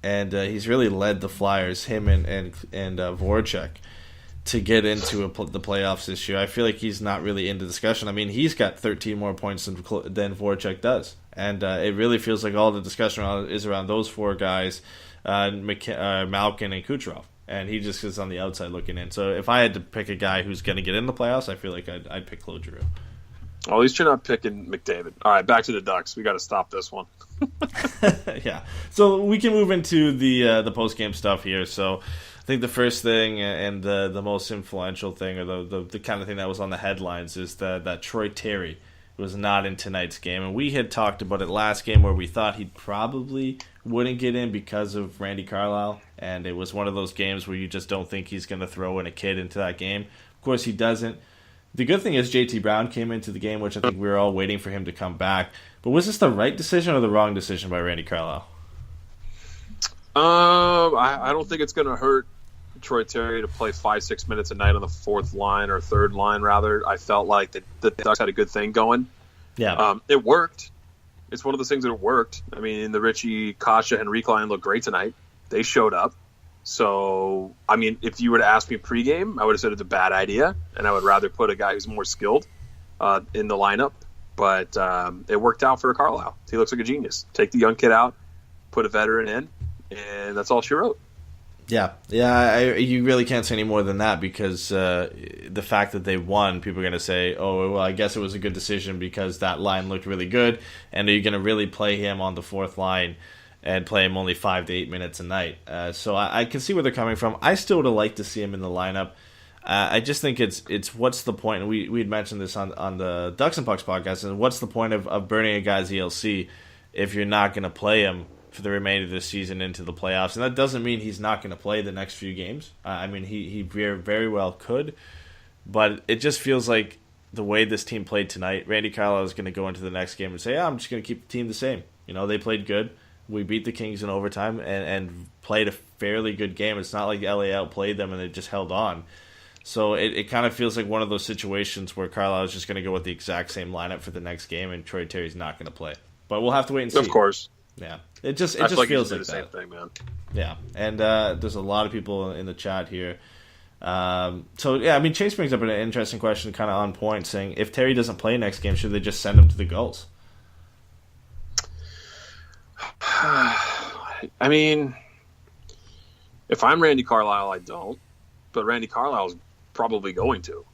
and he's really led the Flyers, him and Voracek, to get into the playoffs this year. I feel like he's not really in the discussion. I mean, he's got 13 more points than Voracek does, and it really feels like all the discussion is around those four guys, Malkin and Kucherov, and he just is on the outside looking in. So if I had to pick a guy who's going to get in the playoffs, I feel like I'd pick Claude Giroux. Well, at least you're not picking McDavid. All right, back to the Ducks. We got to stop this one. Yeah, so we can move into the post game stuff here. So I think the first thing and the most influential thing, or the kind of thing that was on the headlines, is that Troy Terry was not in tonight's game, and we had talked about it last game where we thought he probably wouldn't get in because of Randy Carlyle, and it was one of those games where you just don't think he's going to throw in a kid into that game. Of course, he doesn't. The good thing is JT Brown came into the game, which I think we were all waiting for him to come back. But was this the right decision or the wrong decision by Randy Carlyle? I don't think it's going to hurt Troy Terry to play 5-6 minutes a night on the fourth line, or third line, rather. I felt like the Ducks had a good thing going. Yeah. It worked. It's one of those things that worked. I mean, the Richie, Kasha, and Henrique line looked great tonight. They showed up. So, I mean, if you were to ask me pregame, I would have said it's a bad idea, and I would rather put a guy who's more skilled in the lineup. But it worked out for Carlisle. He looks like a genius. Take the young kid out, put a veteran in, and that's all she wrote. Yeah. You really can't say any more than that, because the fact that they won, people are going to say, oh, well, I guess it was a good decision because that line looked really good, and are you going to really play him on the fourth line and play him only 5 to 8 minutes a night? So I can see where they're coming from. I still would have liked to see him in the lineup. I just think it's what's the point? And we had mentioned this on the Ducks and Pucks podcast. And what's the point of burning a guy's ELC if you're not going to play him for the remainder of the season into the playoffs? And that doesn't mean he's not going to play the next few games. I mean, he very, very well could. But it just feels like the way this team played tonight, Randy Carlyle is going to go into the next game and say, I'm just going to keep the team the same. You know, they played good. We beat the Kings in overtime and played a fairly good game. It's not like LA outplayed them and they just held on. So it kind of feels like one of those situations where Carlisle is just going to go with the exact same lineup for the next game, and Troy Terry's not going to play. But we'll have to wait and see. Of course. Yeah. It just the feels like that. same thing, man. Yeah. And there's a lot of people in the chat here. So, yeah, I mean, Chase brings up an interesting question, kind of on point, saying if Terry doesn't play next game, should they just send him to the Gulls? I mean, if I'm Randy Carlyle, I don't. But Randy Carlyle's probably going to.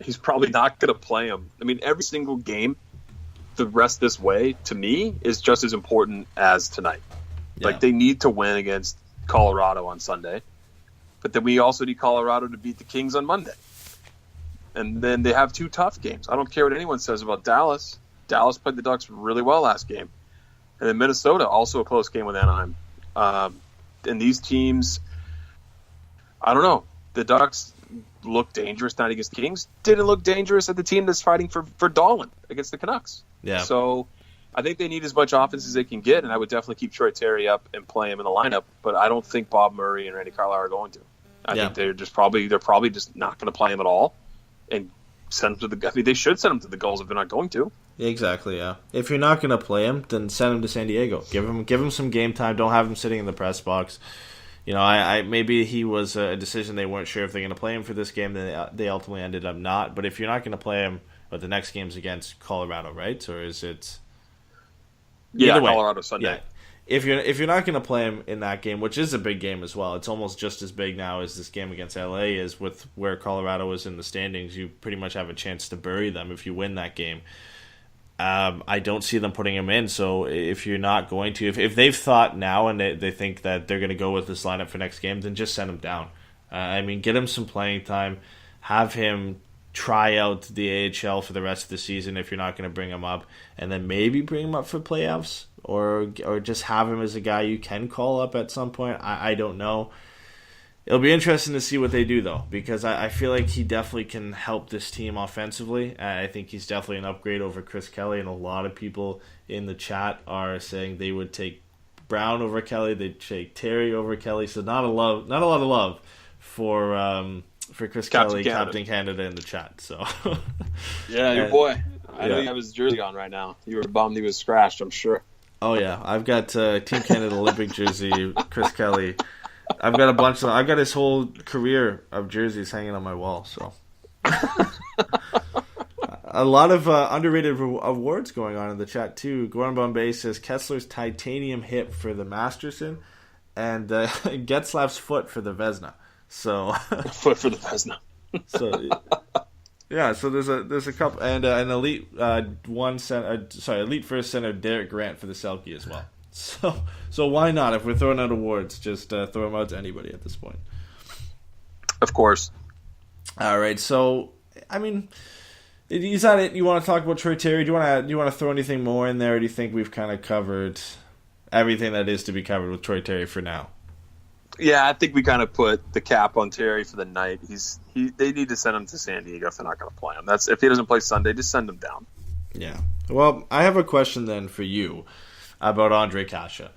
He's probably not going to play him. I mean, every single game the rest this way, to me, is just as important as tonight. Yeah. Like, they need to win against Colorado on Sunday. But then we also need Colorado to beat the Kings on Monday. And then they have 2 tough games. I don't care what anyone says about Dallas. Dallas played the Ducks really well last game. And then Minnesota, also a close game with Anaheim. And these teams, I don't know. The Ducks look dangerous tonight against the Kings. Didn't look dangerous at the team that's fighting for Dahlin against the Canucks. Yeah. So I think they need as much offense as they can get, and I would definitely keep Troy Terry up and play him in the lineup. But I don't think Bob Murray and Randy Carlyle are going to. I think they're probably just not going to play him at all, and send him to the. I mean, they should send him to the Gulls if they're not going to. Exactly. Yeah. If you're not going to play him, then send him to San Diego. Give him some game time. Don't have him sitting in the press box. You know, I maybe he was a decision they weren't sure if they're going to play him for this game. Then they ultimately ended up not. But if you're not going to play him, but the next game's against Colorado, right? Or is it? Yeah, Colorado Sunday. Yeah. If you're not going to play him in that game, which is a big game as well, it's almost just as big now as this game against LA is. With where Colorado is in the standings, you pretty much have a chance to bury them if you win that game. I don't see them putting him in. So if you're not going to, if they've thought now and they think that they're going to go with this lineup for next game, then just send him down. I mean, get him some playing time. Have him try out the AHL for the rest of the season if you're not going to bring him up, and then maybe bring him up for playoffs, or just have him as a guy you can call up at some point. I don't know. It'll be interesting to see what they do, though, because I feel like he definitely can help this team offensively. I think he's definitely an upgrade over Chris Kelly, and a lot of people in the chat are saying they would take Brown over Kelly, they'd take Terry over Kelly. So not a lot of love for Chris Kelly, Captain Canada in the chat. So yeah, your boy. I know you have his jersey on right now. You were bummed he was scratched, I'm sure. Oh yeah, I've got Team Canada Olympic jersey, Chris Kelly. I've got a bunch of. I've got his whole career of jerseys hanging on my wall. So a lot of underrated awards going on in the chat too. Gordon Bombay says Kessler's titanium hip for the Masterson, and Getzlaf's foot for the Vesna. So foot for the Vesna. So yeah, so there's a couple, and an elite elite first center Derek Grant for the Selke as well. So why not? If we're throwing out awards, just throw them out to anybody at this point. Of course. All right, so I mean, is that it? You want to talk about Troy Terry? Do you want to throw anything more in there? Or do you think we've kind of covered everything that is to be covered with Troy Terry for now? Yeah, I think we kind of put the cap on Terry for the night. They need to send him to San Diego if they're not going to play him. If he doesn't play Sunday, just send him down. Yeah. Well, I have a question then for you about Ondrej Kase.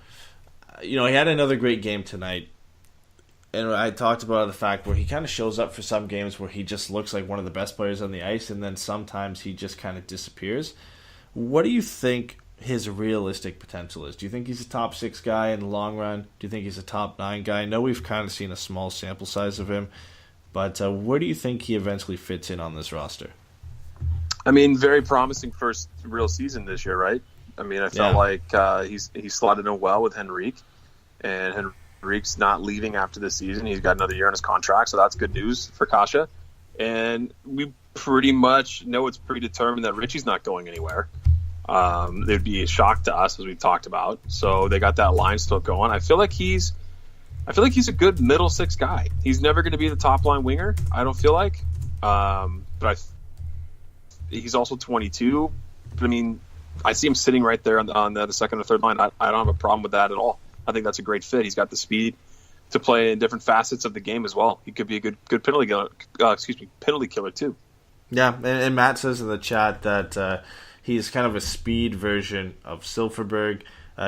He had another great game tonight, and I talked about the fact where he kind of shows up for some games where he just looks like one of the best players on the ice, and then sometimes he just kind of disappears. What do you think his realistic potential is? Do you think he's a top 6 guy in the long run? Do you think he's a top 9 guy? I know we've kind of seen a small sample size of him, but where do you think he eventually fits in on this roster? I mean, very promising first real season this year, right? I mean, I felt like he slotted in well with Henrique, and Henrique's not leaving after this season. He's got another year on his contract, so that's good news for Kase. And we pretty much know it's predetermined that Richie's not going anywhere. There'd be a shock to us, as we talked about. So they got that line still going. I feel like he's a good middle 6 guy. He's never going to be the top line winger, I don't feel like. But he's also 22. But I mean, I see him sitting right there on the second or third line. I don't have a problem with that at all. I think that's a great fit. He's got the speed to play in different facets of the game as well. He could be a good penalty killer too. Yeah, and Matt says in the chat that he's kind of a speed version of Silfverberg.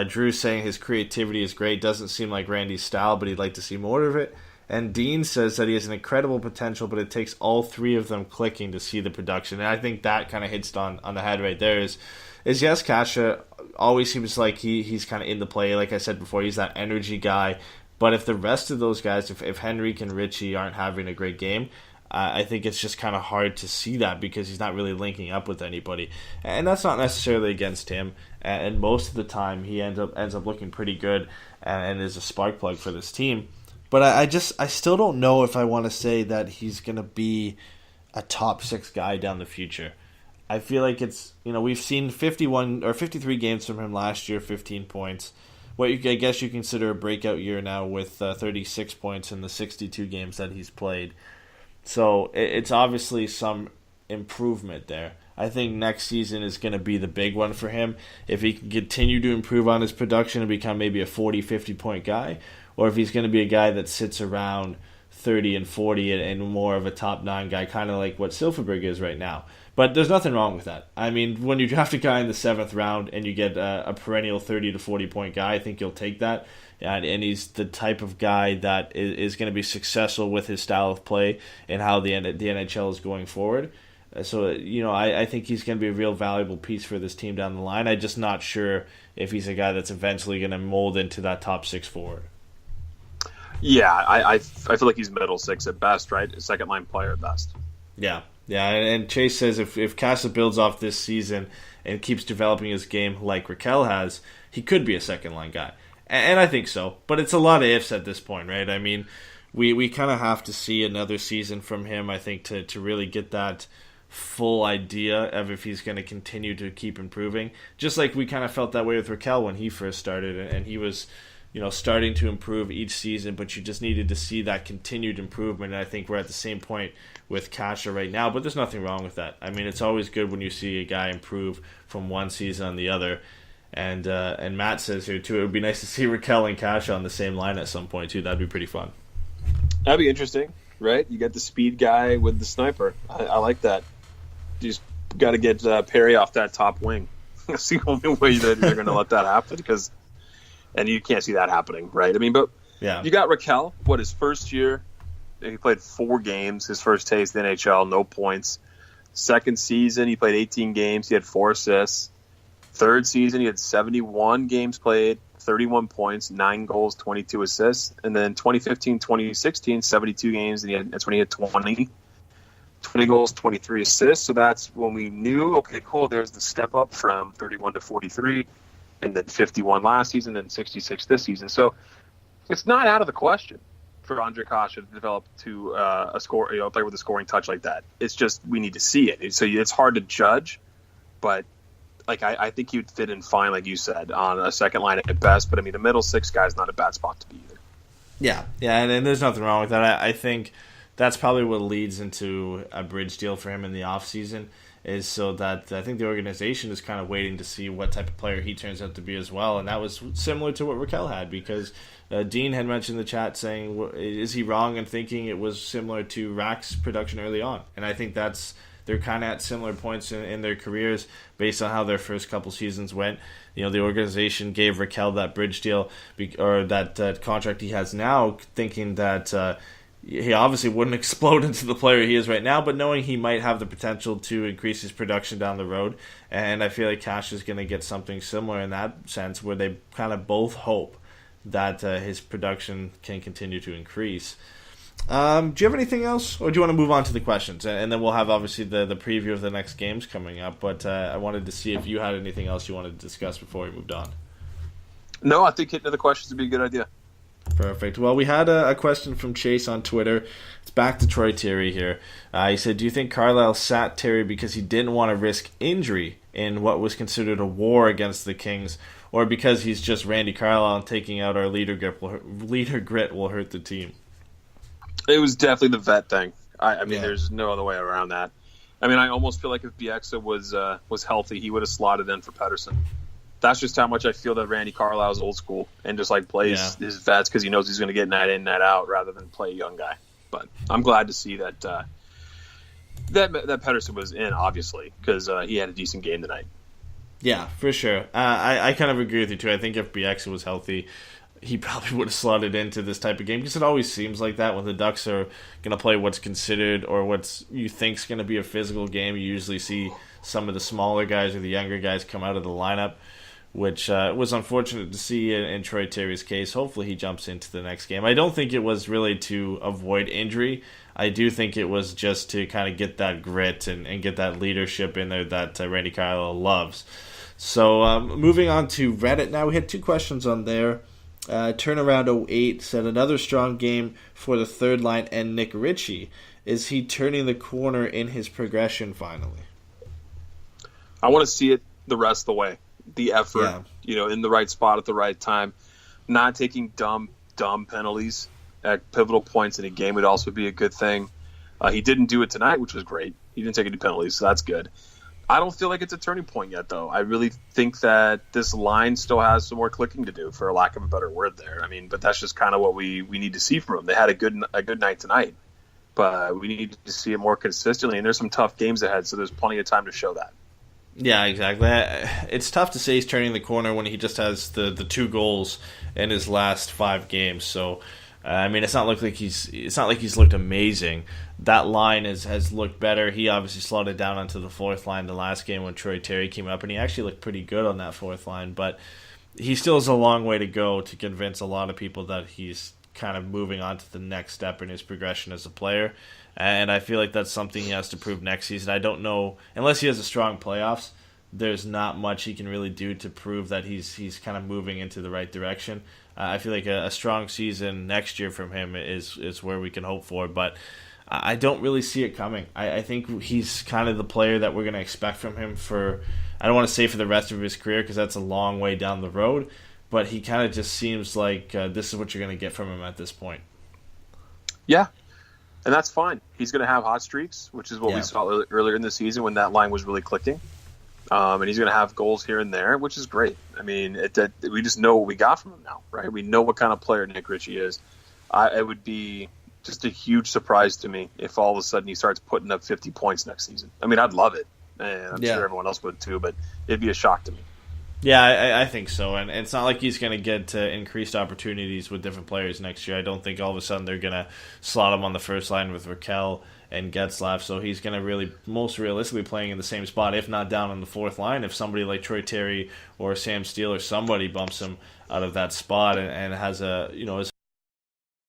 Drew saying his creativity is great. Doesn't seem like Randy's style, but he'd like to see more of it. And Dean says that he has an incredible potential, but it takes all 3 of them clicking to see the production. And I think that kind of hits on the head right there. Is yes, Kase always seems like he's kind of in the play. Like I said before, he's that energy guy. But if the rest of those guys, if Henrique and Richie aren't having a great game, I think it's just kind of hard to see that because he's not really linking up with anybody. And that's not necessarily against him. And most of the time, he ends up looking pretty good and is a spark plug for this team. But I still don't know if I want to say that he's going to be a top 6 guy down the future. I feel like it's, we've seen 51 or 53 games from him last year, 15 points. What I guess you consider a breakout year now with 36 points in the 62 games that he's played. So it's obviously some improvement there. I think next season is going to be the big one for him. If he can continue to improve on his production and become maybe a 40, 50-point guy, or if he's going to be a guy that sits around 30 and 40 and more of a top 9 guy, kind of like what Silfverberg is right now. But there's nothing wrong with that. I mean, when you draft a guy in the 7th round and you get a perennial 30 to 40-point guy, I think you'll take that. And he's the type of guy that is going to be successful with his style of play and how the NHL is going forward. So, I think he's going to be a real valuable piece for this team down the line. I'm just not sure if he's a guy that's eventually going to mold into that top 6 forward. Yeah, I feel like he's middle 6 at best, right? A second-line player at best. Yeah, and Chase says if Kase builds off this season and keeps developing his game like Raquel has, he could be a second-line guy. And I think so, but it's a lot of ifs at this point, right? I mean, we kind of have to see another season from him, I think, to really get that full idea of if he's going to continue to keep improving. Just like we kind of felt that way with Raquel when he first started, and he was, starting to improve each season, but you just needed to see that continued improvement, and I think we're at the same point with Kase right now, but there's nothing wrong with that. I mean, it's always good when you see a guy improve from one season on the other. And Matt says here, too, it would be nice to see Raquel and Kase on the same line at some point, too. That'd be pretty fun. That'd be interesting, right? You got the speed guy with the sniper. I like that. You just got to get Perry off that top wing. That's the only way that they're going to let that happen, and you can't see that happening, right? I mean, but yeah. You got Raquel, his first year, he played 4 games, his first taste in the NHL, no points. Second season, he played 18 games, he had 4 assists. Third season, he had 71 games played, 31 points, 9 goals, 22 assists. And then 2015-2016, 72 games, and that's when he had 20 goals, 23 assists. So that's when we knew, okay, cool, there's the step up from 31 to 43, and then 51 last season, and 66 this season. So it's not out of the question for Ondrej Kase to develop to a score, play with a scoring touch like that. It's just we need to see it. So it's hard to judge, but I think he would fit in fine, like you said, on a second line at best. But I mean, the middle six guy is not a bad spot to be either. Yeah, and there's nothing wrong with that. I think that's probably what leads into a bridge deal for him in the offseason, is so that I think the organization is kind of waiting to see what type of player he turns out to be as well. And that was similar to what Raquel had, because Dean had mentioned in the chat saying, is he wrong in thinking it was similar to Rack's production early on? And I think they're kind of at similar points in their careers based on how their first couple seasons went. The organization gave Raquel that bridge deal, or that contract he has now, thinking that he obviously wouldn't explode into the player he is right now, but knowing he might have the potential to increase his production down the road. And I feel like Cash is going to get something similar in that sense, where they kind of both hope that his production can continue to increase. Do you have anything else, or do you want to move on to the questions? And then we'll have, obviously, the preview of the next games coming up. But I wanted to see if you had anything else you wanted to discuss before we moved on. No, I think hitting the questions would be a good idea. Perfect. Well, we had a question from Chase on Twitter. It's back to Troy Terry here. He said, do you think Carlisle sat Terry because he didn't want to risk injury in what was considered a war against the Kings, or because he's just Randy Carlisle and taking out our leader grit will hurt the team? It was definitely the vet thing. I mean, There's no other way around that. I mean, I almost feel like if Bieksa was healthy, he would have slotted in for Pettersson. That's just how much I feel that Randy Carlisle is old school and just plays his vets because he knows he's going to get night in, night out, rather than play a young guy. But I'm glad to see that that Pettersson was in, obviously, because he had a decent game tonight. Yeah, for sure. I kind of agree with you too. I think if Bieksa was healthy, he probably would have slotted into this type of game, because it always seems like that when the Ducks are going to play what's considered or what's you think is going to be a physical game. You usually see some of the smaller guys or the younger guys come out of the lineup, which was unfortunate to see in Troy Terry's case. Hopefully he jumps into the next game. I don't think it was really to avoid injury. I do think it was just to kind of get that grit and get that leadership in there that Randy Carlisle loves. So moving on to Reddit now. We had 2 questions on there. Turnaround 08 said, another strong game for the third line and Nick Ritchie. Is he turning the corner in his progression finally? I want to see it the rest of the way. The effort, in the right spot at the right time, not taking dumb penalties at pivotal points in a game would also be a good thing. He didn't do it tonight, which was great. He didn't take any penalties, so that's good. I don't feel like it's a turning point yet, though. I really think that this line still has some more clicking to do, for lack of a better word there. I mean, but that's just kind of what we need to see from them. They had a good night tonight, but we need to see it more consistently, and there's some tough games ahead, so there's plenty of time to show that. Yeah, exactly. It's tough to say he's turning the corner when he just has the 2 goals in his last 5 games. So, I mean, it's not like he's looked amazing. That line has looked better. He obviously slotted down onto the 4th line the last game when Troy Terry came up, and he actually looked pretty good on that 4th line. But he still has a long way to go to convince a lot of people that he's kind of moving on to the next step in his progression as a player. And I feel like that's something he has to prove next season. I don't know, unless he has a strong playoffs, there's not much he can really do to prove that he's kind of moving into the right direction. I feel like a strong season next year from him is where we can hope for, but I don't really see it coming. I think he's kind of the player that we're going to expect from him for, I don't want to say for the rest of his career, because that's a long way down the road, but he kind of just seems like this is what you're going to get from him at this point. Yeah. And that's fine. He's going to have hot streaks, which is what we saw earlier in the season when that line was really clicking. And he's going to have goals here and there, which is great. I mean, we just know what we got from him now, right? We know what kind of player Nick Ritchie is. It would be just a huge surprise to me if all of a sudden he starts putting up 50 points next season. I mean, I'd love it. And I'm sure everyone else would too, but it'd be a shock to me. Yeah, I think so, and it's not like he's going to get increased opportunities with different players next year. I don't think all of a sudden they're going to slot him on the first line with Raquel and Getzlaff, so he's going to really, most realistically, playing in the same spot, if not down on the fourth line. If somebody like Troy Terry or Sam Steele or somebody bumps him out of that spot and has a,